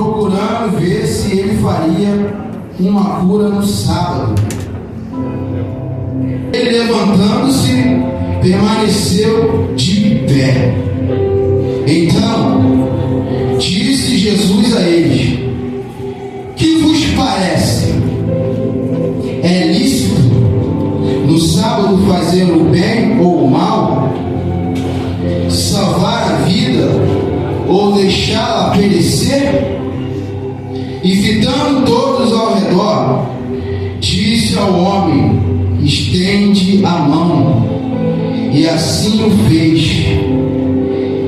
procurando ver se ele faria uma cura no sábado. Ele, levantando-se, permaneceu de pé. Então disse Jesus a eles: que vos parece? É lícito no sábado fazer o bem ou o mal? Salvar a vida ou deixá-la perecer? E fitando todos ao redor, disse ao homem: estende a mão. E assim o fez.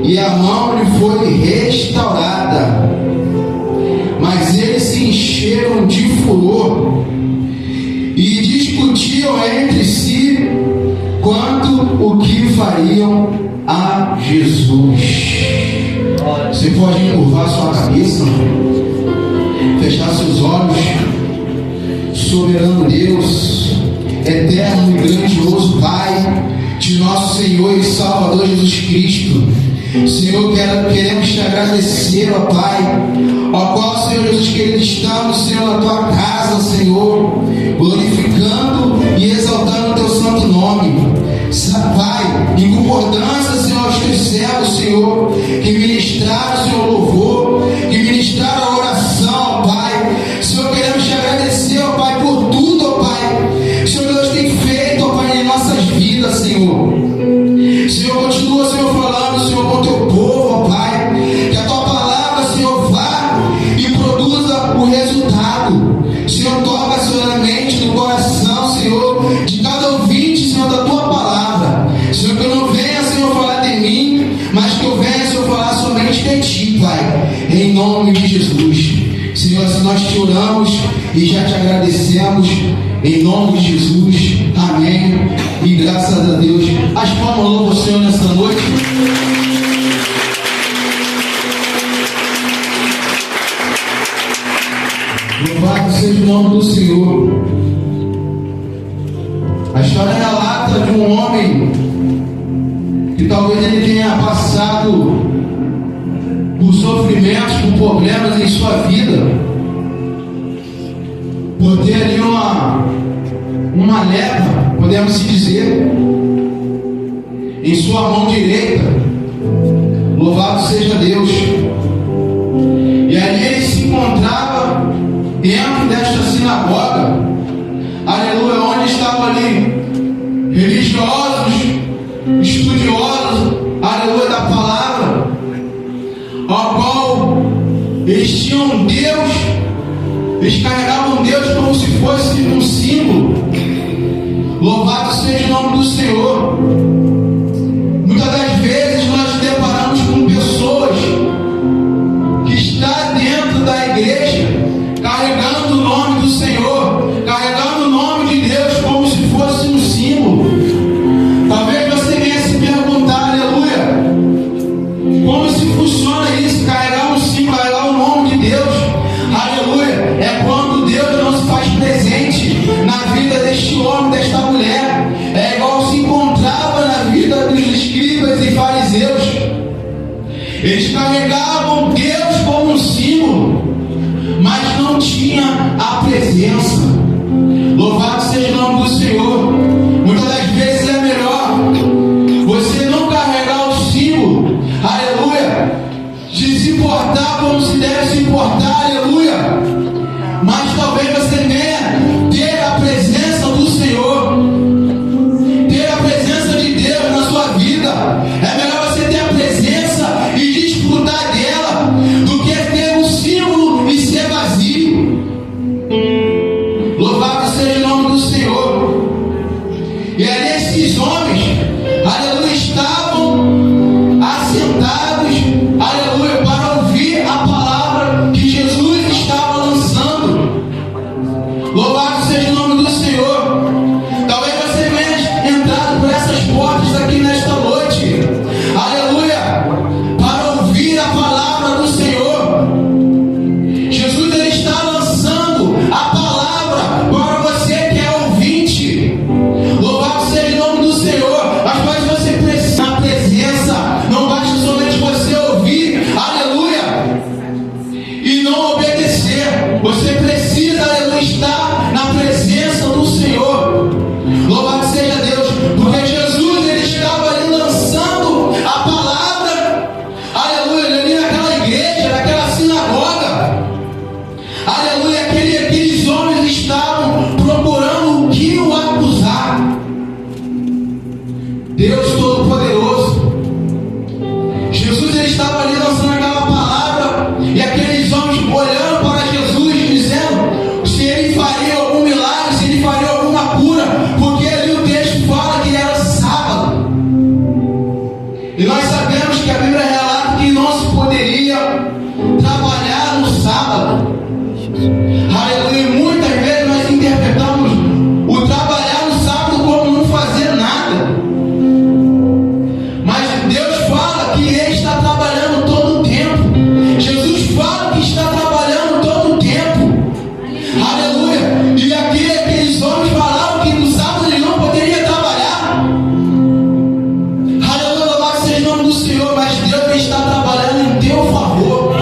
E a mão lhe foi restaurada. Mas eles se encheram de furor e discutiam entre si quanto o que fariam a Jesus. Você pode encurvar sua cabeça, fechar seus olhos. Soberano Deus, eterno e grandioso Pai de nosso Senhor e Salvador Jesus Cristo, Senhor, queremos te agradecer, ó Pai, ao qual, Senhor Jesus querido, estamos, Senhor, na tua casa, Senhor, glorificando e exaltando o teu santo nome. Pai, em concordância, Senhor, aos teus servos, Senhor, que ministraram, Senhor, louvor, que ministraram a oração, ó Pai. Senhor, queremos te agradecer, ó Pai, por tudo, ó Pai. Senhor, Deus tem feito, ó Pai, em nossas vidas, Senhor. Senhor, continua, Senhor, falando, Senhor, com o teu povo, ó Pai, que a tua palavra, Senhor, vá e produza o resultado. Senhor, toca, Senhor, na mente, no coração, Senhor, de cada ouvinte, Senhor, da tua palavra. Senhor, que eu não venha, Senhor, falar de mim, mas que eu venha, Senhor, falar somente de ti, Pai, em nome de Jesus. Senhor, assim nós te oramos e já te agradecemos, em nome de Jesus. Amém. E graças a Deus. As palmas louvam o Senhor nessa noite. Louvado seja o nome do Senhor. A história relata de um homem que talvez ele tenha passado por sofrimentos, por problemas em sua vida, por ter ali uma lepra, podemos dizer, em sua mão direita. Louvado seja Deus. E ali ele se encontrava dentro desta sinagoga, aleluia, onde estavam ali religiosos, estudiosos, aleluia, da palavra, ao qual eles tinham Deus, eles carregavam Deus como se fosse um símbolo. Louvado seja o nome do Senhor. Muitas das vezes nós nos deparamos com pessoas que estão dentro da igreja carregando o nome do Senhor, carregando o nome de Deus como se fosse um símbolo. Talvez você venha se perguntar, aleluia, como se funciona isso, carregar um símbolo, carregar o nome de Deus. Aleluia, é quando Deus não se faz presente na vida deste homem, desta mulher. É igual se encontrava na vida dos escribas e fariseus. Eles carregavam Deus como um símbolo, mas não tinha a presença. Louvado seja o nome do Senhor. Muitas das vezes é melhor você não carregar o símbolo, aleluia, de se importar como se deve se importar, aleluia, mas talvez você venha ter a presença do Senhor, ter a presença de Deus na sua vida. É melhor você ter a presença e desfrutar dela do que ter um símbolo e ser vazio. Louvado seja o nome do Senhor. E ali esses homens, aleluia, estavam assentados, aleluia, para ouvir a palavra que Jesus estava lançando. fazer, você precisa, aleluia, estar na presença do Senhor. Louvado seja Deus, porque Jesus, ele estava ali lançando a palavra, aleluia, ali naquela igreja, naquela sinagoga, aleluia, aqueles homens estavam procurando o que o acusar. Deus Todo-Poderoso, Jesus, ele estava ali lançando aquela palavra, e aqueles homens olhando para Jesus, dizendo se ele faria algum milagre, se ele faria alguma cura, porque ali o texto fala que era sábado, e nós sabemos que a Bíblia relata que não se poderia trabalhar no sábado. Aleluia. E muitas vezes nós interpretamos o trabalhar no sábado como não fazer nada, mas Deus fala que Ele está trabalhando todo o tempo. Jesus fala que está trabalhando todo o tempo. Aleluia. E aqueles homens falaram que no sábado ele não poderia trabalhar. Aleluia, louvado seja o nome do Senhor. Mas Deus está trabalhando em teu favor.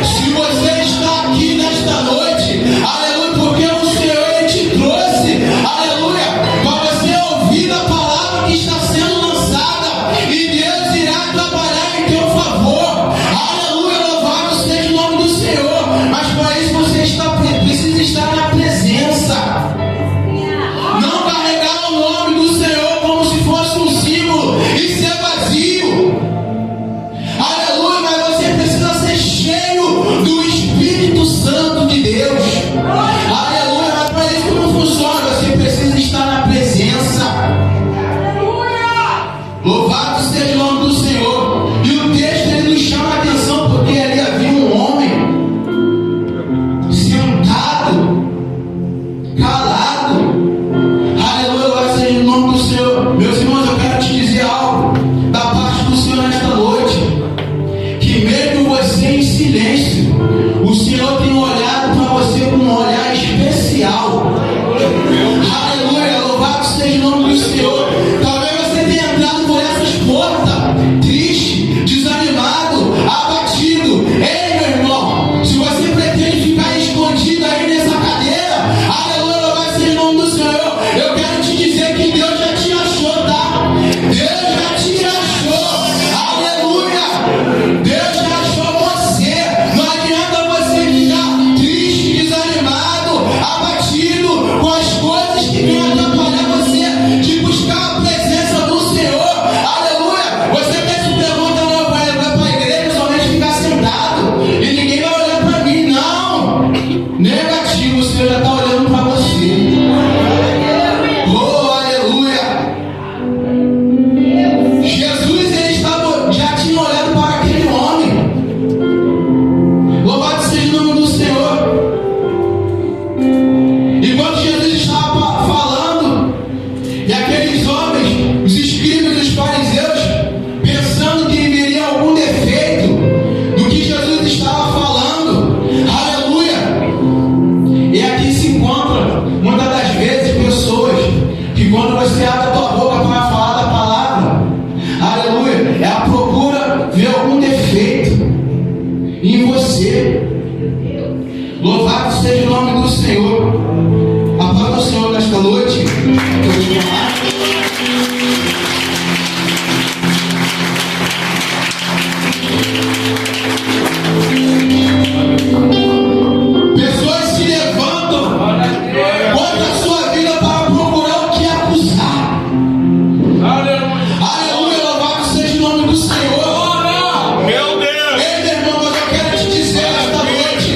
Se você está aqui nesta noite, aleluia, porque o Senhor, Ele te trouxe, aleluia, para você ouvir a palavra que está sendo lançada, e Deus irá trabalhar em teu favor. Aleluia, louvado seja o nome do Senhor. Mas para isso você precisa estar na presença. Não carregar o nome do Senhor como se fosse um símbolo e ser vazio. Aleluia, mas você precisa ser cheio do Espírito Santo de Deus. Aleluia, mas para isso não funciona, você precisa estar na presença. Louvado seja o nome do Senhor. E o texto, ele nos chama a atenção, porque ali havia um homem sentado, calado. Aleluia, louvado seja o nome do Senhor. Meus irmãos, eu quero te dizer algo da parte do Senhor nesta noite, que mesmo você em silêncio, o Senhor tem olhado para você com um olhar especial. Aleluia, louvado seja o nome do Senhor. Talvez você tenha entrado por essas portas triste, desanimado, abatido. Ei, meu irmão, se você pretende ficar escondido aí nessa cadeira, aleluia, louvado seja o nome do Senhor, eu quero te dizer que Deus já te achou, tá? Deus já te achou. Aleluia, Deus já achou você. Não adianta você ficar triste, desanimado, abatido com as coisas que vêm atrapalhar você de buscar a presença do Senhor. Aleluia. Você pensa que pergunta, não, vai para a igreja somente ficar sentado e ninguém vai olhar para mim. Não, negativo, o Senhor já está olhando para você. Oh, aleluia. Jesus, ele já tinha olhado para aquele homem. Louvado seja o nome do Senhor. E quando Jesus estava falando, e aqueles homens, os escribas e os fariseus, pensando que viria algum defeito do que Jesus estava falando, aleluia. E aqui se encontra, muitas das vezes, pessoas que quando você abre a tua boca para falar da palavra, aleluia, é a procura ver algum defeito em você. Louvado seja o nome do Senhor. A palavra do Senhor nesta noite, pessoas se levantam contra a sua vida para procurar o que acusar. Aleluia, louvado seja o nome do Senhor. Meu Deus! Ei, meu irmão, mas eu quero te dizer esta noite,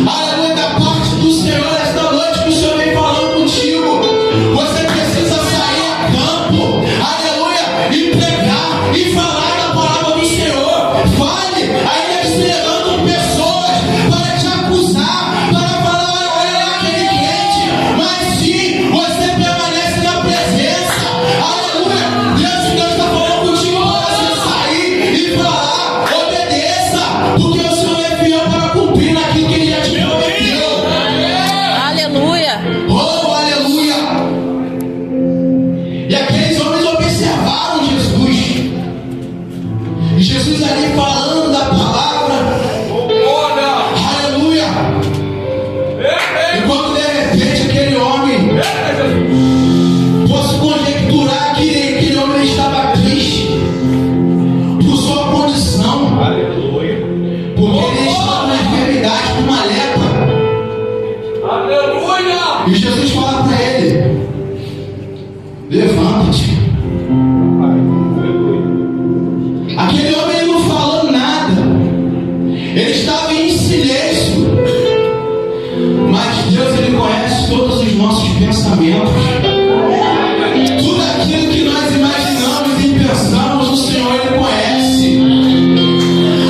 aleluia, da parte do Senhor, esta noite que o Senhor vem E Jesus fala para ele: levanta-te. Aquele homem ele não falou nada, ele estava em silêncio, mas Deus ele conhece todos os nossos pensamentos, tudo aquilo que nós imaginamos e pensamos, o Senhor ele conhece.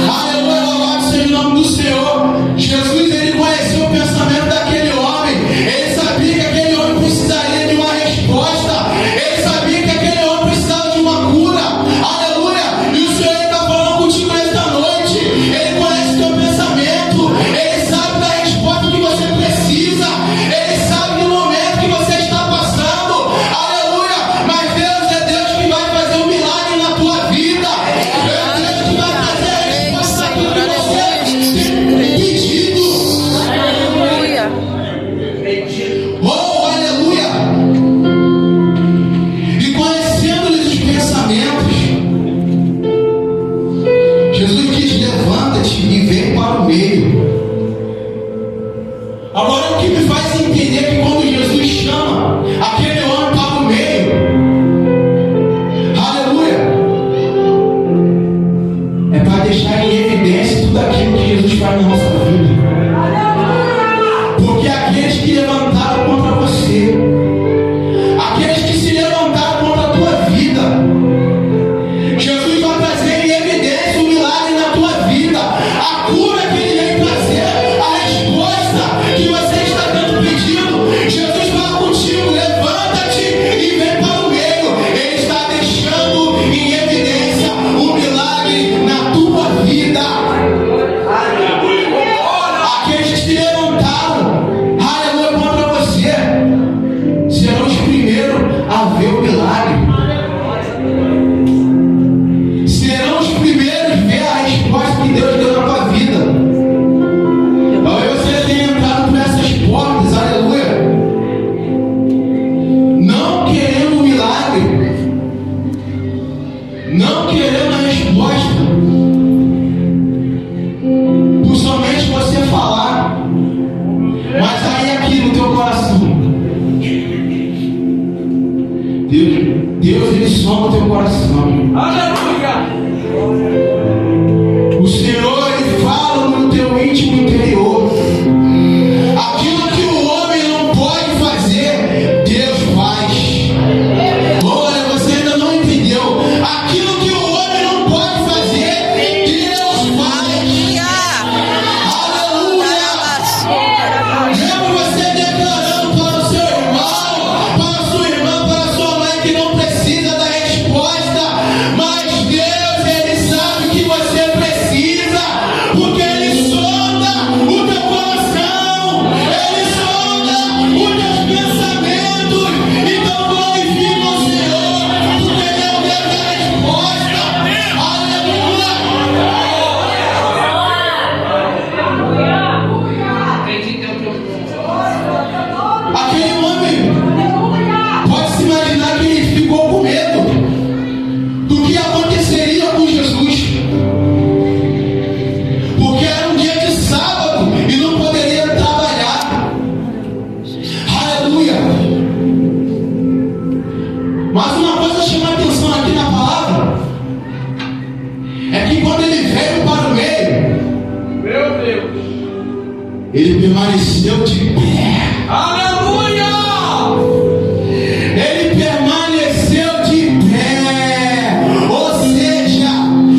Aleluia, louvado seja o nome do Senhor. Jesus ele conheceu o pensamento daquele homem, ele sabia que aquele homem precisaria de uma resposta, ele sabia que aquele homem precisava de uma cura. Aleluia, e o Senhor está falando contigo nesta noite. Ele conhece o teu pensamento, ele sabe da resposta que você precisa, ele sabe do momento que você está passando. Aleluia, mas Deus é Deus que vai fazer um milagre na tua vida, é Deus que vai trazer a resposta daquilo que você tem pedido. Aleluia. Oh, aleluia! E conhecendo-lhes os pensamentos, Jesus diz: levanta-te e vem para o meio. Agora, o que me faz entender que quando Jesus chama aquele homem para o meio, aleluia, é para deixar em evidência tudo aquilo que Jesus faz na nossa vida. Porque aqueles que levantaram contra você, aqueles que se levantaram contra a tua vida, Jesus vai trazer em evidência o milagre na tua vida, a cura que Ele vem trazer, a resposta que você está tanto pedindo. Jesus fala contigo: levanta-te e vem para o meio. Ele está deixando em evidência o milagre na tua vida. Aqueles que se levantaram, aleluia, contra você, serão os primeiros a ver o milagre. Serão os primeiros a ver a resposta que Deus deu na tua vida. Talvez você tenha entrado por essas portas, aleluia, não querendo o milagre, não querendo a resposta, por somente você falar, mas aí aqui no teu coração, Deus ele soma o teu coração. Aleluia! O Senhor ele fala no teu íntimo interior. Aquilo que o homem não pode fazer, Deus faz. Olha, você ainda não entendeu. Aquilo que o homem não pode fazer, Deus faz. Aleluia! Mesmo você declarando para o seu irmão, para a sua irmã, para a sua mãe que não precisa da resposta, mas Deus ele sabe que você precisa, porque Ele sonda o teu coração, Ele sonda os teus pensamentos. Então glorifica o Senhor, porque Ele é o Deus da resposta. Aleluia! Aquele homem, pode se imaginar que ele ficou com medo do que aconteceria com Jesus, porque era um dia de sábado e não poderia trabalhar. Aleluia! Mas uma coisa chama a atenção aqui na palavra é que quando ele veio para o meio, Meu Deus! ele permaneceu de pé. Aleluia! Ele permaneceu de pé, ou seja,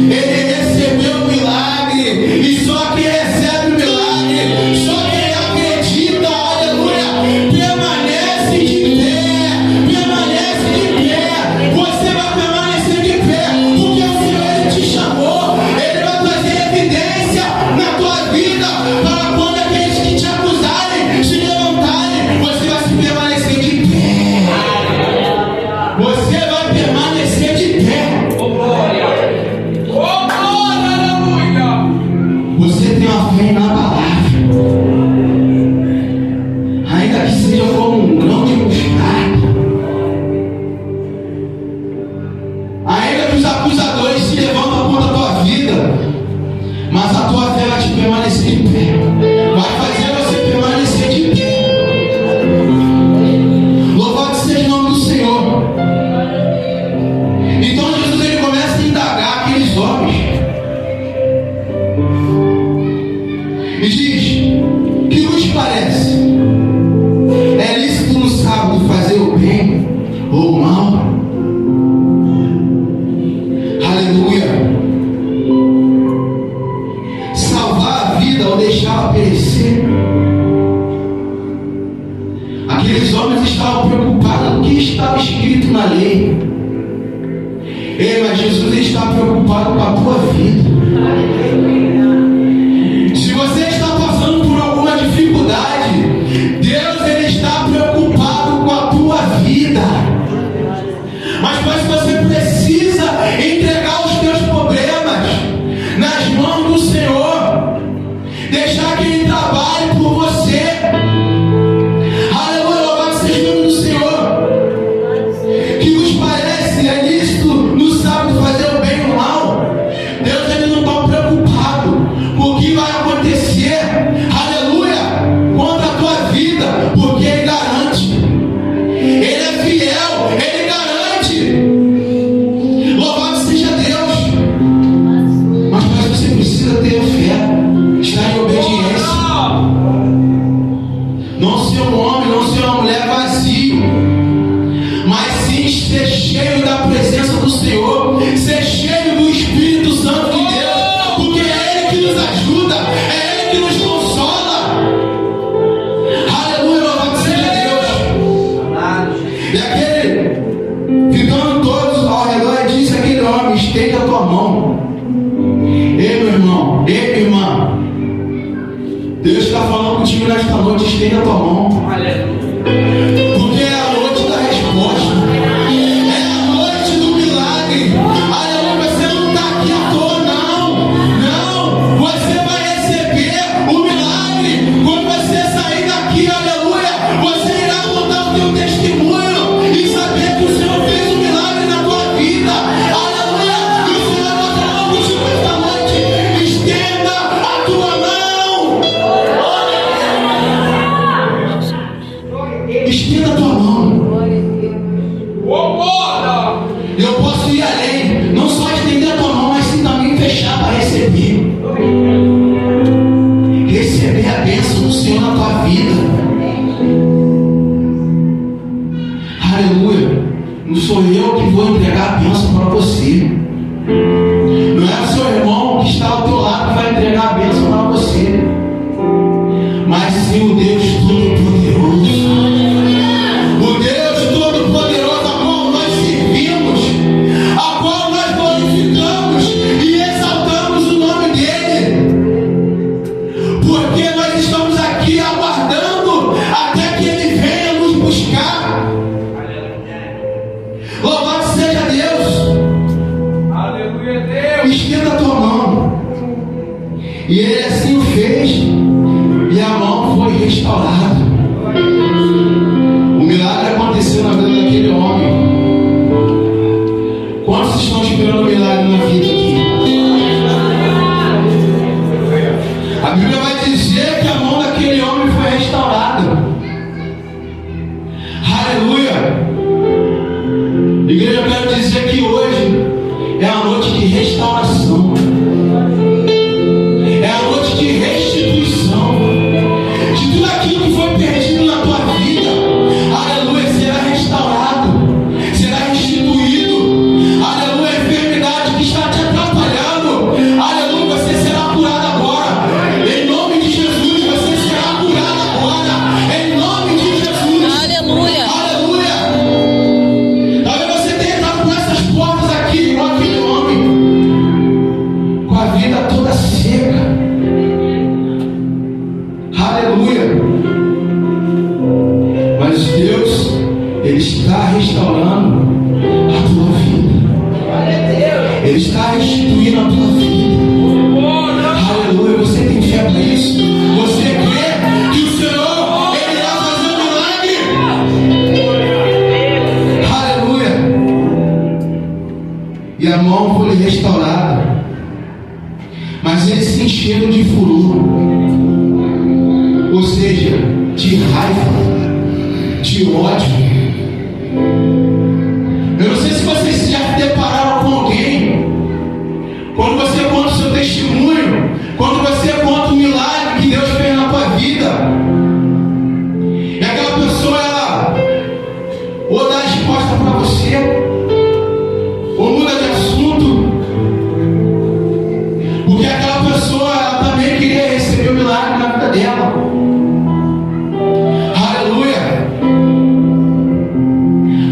ele recebeu o milagre, e só quem recebe o milagre, só quem acredita, aleluia, permanece de pé, permanece de pé. Você vai permanecer de pé, porque o Senhor ele te chamou, ele vai trazer evidência na tua vida, para quando aqueles que te acusarem se levantarem, você vai se parece? É lícito no sábado fazer o bem ou o mal? Aleluia. Salvar a vida ou deixá-la perecer? Aqueles homens estavam preocupados com o que estava escrito na lei. Ei, mas Jesus está preocupado com a tua vida. Se você está passando por alguma dificuldade, Deus ele está preocupado com a tua vida. Mas você precisa entregar os teus problemas nas mãos do Senhor. Deixar que Ele trabalhe por você. Aleluia, louvado seja o nome do Senhor. Que vos parece é lícito no sábado fazer o bem ou o mal? Deus ele não está preocupado com o que vai acontecer. Aleluia, contra a tua vida, porque Ele garante. Ele é fiel, Ele garante. Louvado seja Deus. Mas você precisa ter fé, estar em obediência. Não ser um homem, não ser uma mulher vazio, mas sim ser cheio da presença do Senhor, ser cheio do Espírito Santo de Deus, porque é Ele que nos ajuda, é Ele que nos consola. Aleluia, louvado seja Deus. E aquele, ficando todos ao redor, disse aquele homem: estende a tua mão. Ei, meu irmão, ei, minha irmã, Deus está falando contigo nesta noite: estende a tua mão. Porque é a noite da resposta, é a noite do milagre. Aleluia, você não está aqui à toa, não, você vai receber o milagre. Quando você sair daqui, aleluia, você irá contar o teu testemunho e saber que o Senhor fez um milagre na tua vida. Aleluia, e o Senhor está falando contigo esta noite: estenda a tua mão. Estenda a tua mão. Eu posso ir além, não só estender a tua mão, mas sim também fechar para receber. Receber a bênção do Senhor na tua vida. Aleluia. Não sou eu que vou entregar a bênção para você. Não é o seu irmão que está ao teu lado que vai entregar a bênção para você, mas sim o Deus Todo-Poderoso. O Deus Todo-Poderoso, a qual nós servimos, a qual nós glorificamos e exaltamos o nome dEle, porque nós estamos aqui aguardando até que Ele venha nos buscar. Louvado seja Deus. Aleluia, Deus. Estenda a tua mão. E Ele assim o fez, e a mão foi restaurada. O milagre aconteceu na vida daquele homem. Quantos estão esperando o milagre na vida aqui? A Bíblia vai dizer que a mão daquele homem foi restaurada. Aleluia. Igreja, eu quero dizer que hoje é a noite de restauração, é a noite de restituição de tudo aquilo que foi perdido na tua vida. Aleluia, será restaurado, será restituído. Aleluia, a enfermidade que está te atrapalhando, aleluia, você será curado agora. Em nome de Jesus, você será curado agora. Em nome de Jesus. Aleluia. Aleluia. Talvez você tenha entrado por essas portas aqui, igual aquele homem, com a vida toda seca. Aleluia. Mas Deus, Ele está restaurando a tua vida. Ele está restituindo a tua vida. Aleluia. Você tem fé para isso? Você crê que o Senhor Ele irá fazer um milagre? Aleluia. E a mão foi restaurada, mas eles se encheram de furor, ou seja, de raiva, de ódio. Eu não sei se vocês já se depararam com alguém, quando você conta o seu testemunho, quando você conta o milagre que Deus fez na tua vida, ou dá a resposta para você, ou muda de assunto, porque aquela pessoa ela também queria receber o milagre na vida dela. Aleluia!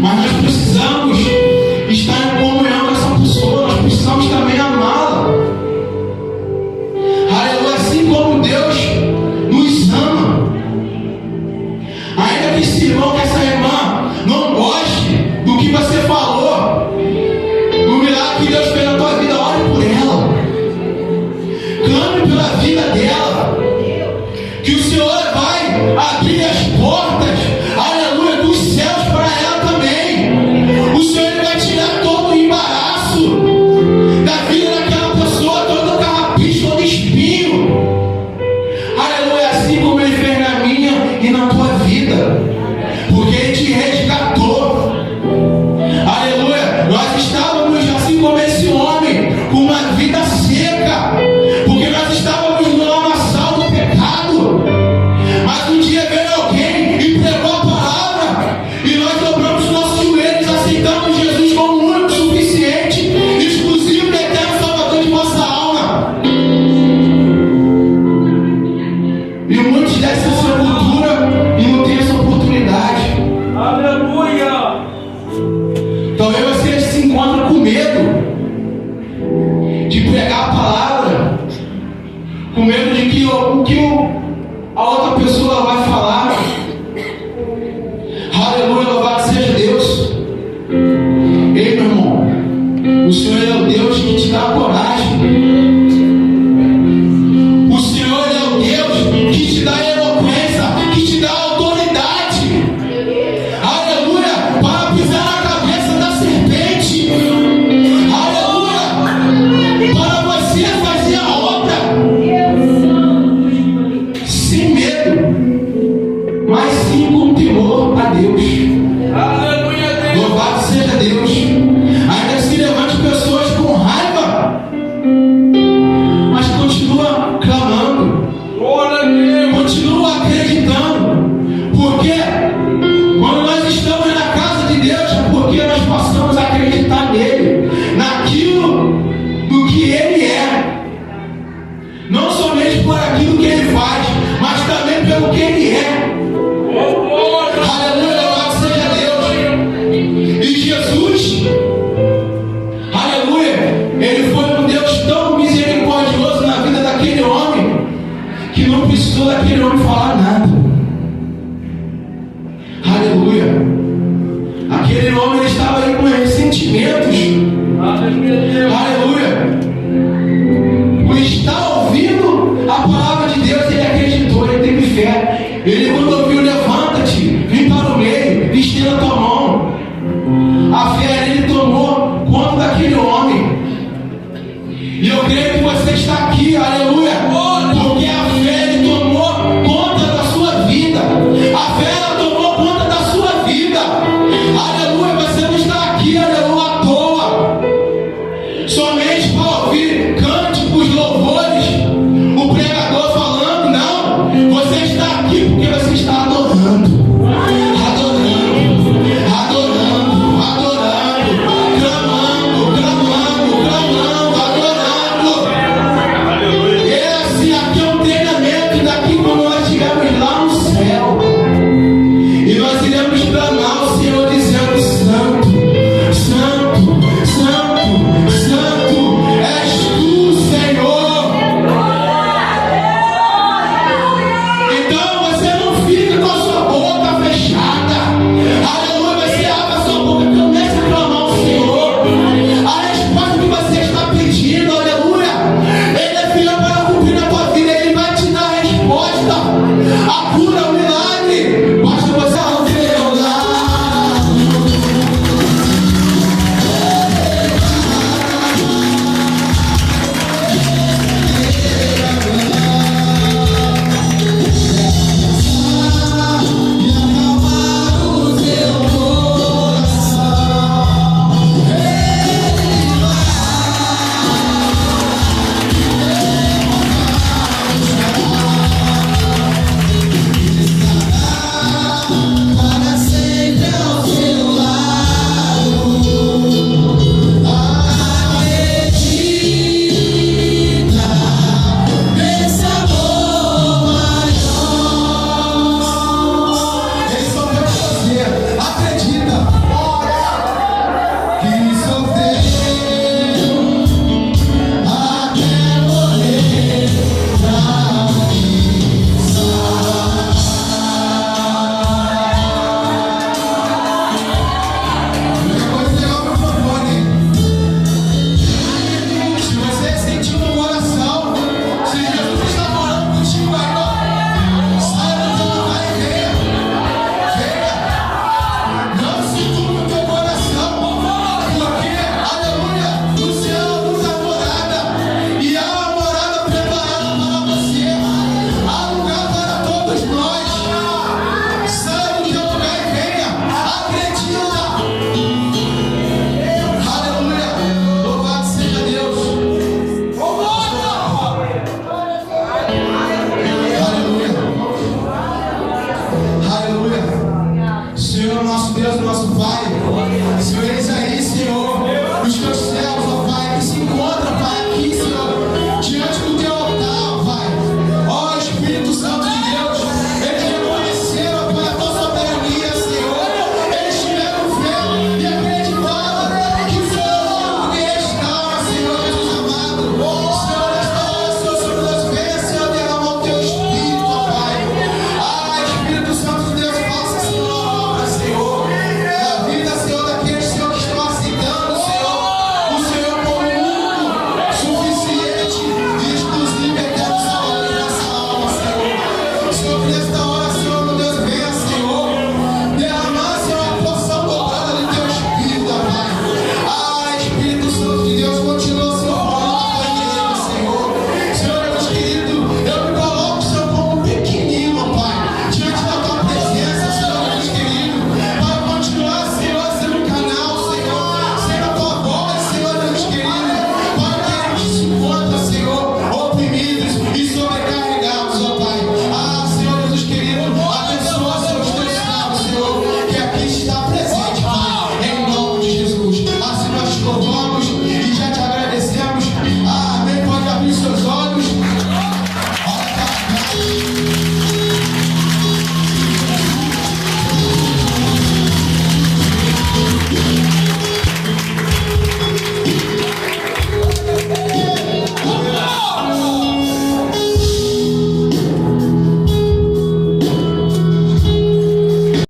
Mas nós precisamos estar em comunhão com essa pessoa, nós precisamos também amá-la. Aleluia! Assim como Deus nos ama. Ainda que esse irmão, que essa irmã não goste do que você falou, do milagre que Deus fez na tua vida, ore por ela. Clame pela vida dela. Que o Senhor vai abrir as portas, aleluia, dos céus para ela também. O Senhor vai tirar todo o embaraço da vida daquela pessoa, todo o carrapicho, todo espinho. Aleluia, assim como Ele fez na minha e na tua vida. Porque Ele te resgatou. Aleluia, nós estávamos assim como esse homem, com uma vida seca. Porque nós estávamos no lamaçal do pecado. Mas um dia veio alguém e pregou a palavra. E nós dobramos nossos joelhos, aceitamos Jesus como o único, suficiente, exclusivo e eterno Salvador de nossa alma. E muitos dessa sepultura e não tem essa oportunidade. Aleluia! Talvez você se encontre com medo de pregar a palavra, com medo de que a outra pessoa vai falar. Aleluia, louvado seja Deus. Ei, meu irmão, o Senhor é o Deus que te dá coragem. O Senhor é o Deus que te dá eloquência, que te dá autoridade. Aleluia, para pisar na cabeça da serpente. Aleluia, para você fazer a obra sem medo, mas sim com temor a Deus. Aleluia, Deus! Louvado seja Deus. Ainda se levante pessoas com raiva, mas continua clamando, Glória a Deus! continua acreditando. Porque quando nós estamos na casa de Deus, é porque nós passamos a acreditar nele, naquilo do que ele é. Não somente por aquilo que ele faz, mas também pelo que ele é. Oh, glória! Aleluia, louvado seja Deus. E Jesus, aleluia, ele foi um Deus tão misericordioso na vida daquele homem, que não precisou daquele homem falar nada. Aleluia. Aquele homem ele estava aí com ressentimentos. Aleluia, Deus! Aleluia. Por estar ouvindo a palavra de Deus, ele acreditou, ele teve fé. Ele, quando ouviu, levanta-te, vem para o meio, estenda a tua mão. A fé dele tomou conta daquele homem. E eu creio que você está aqui, aleluia, porque a fé ele tomou conta da sua vida. A fé ela tomou conta da sua vida. Aleluia, você não está aqui, aleluia, à toa, somente para ouvir cânticos, louvores, o pregador falando. Não, você está aqui porque você está adorando. Adorando.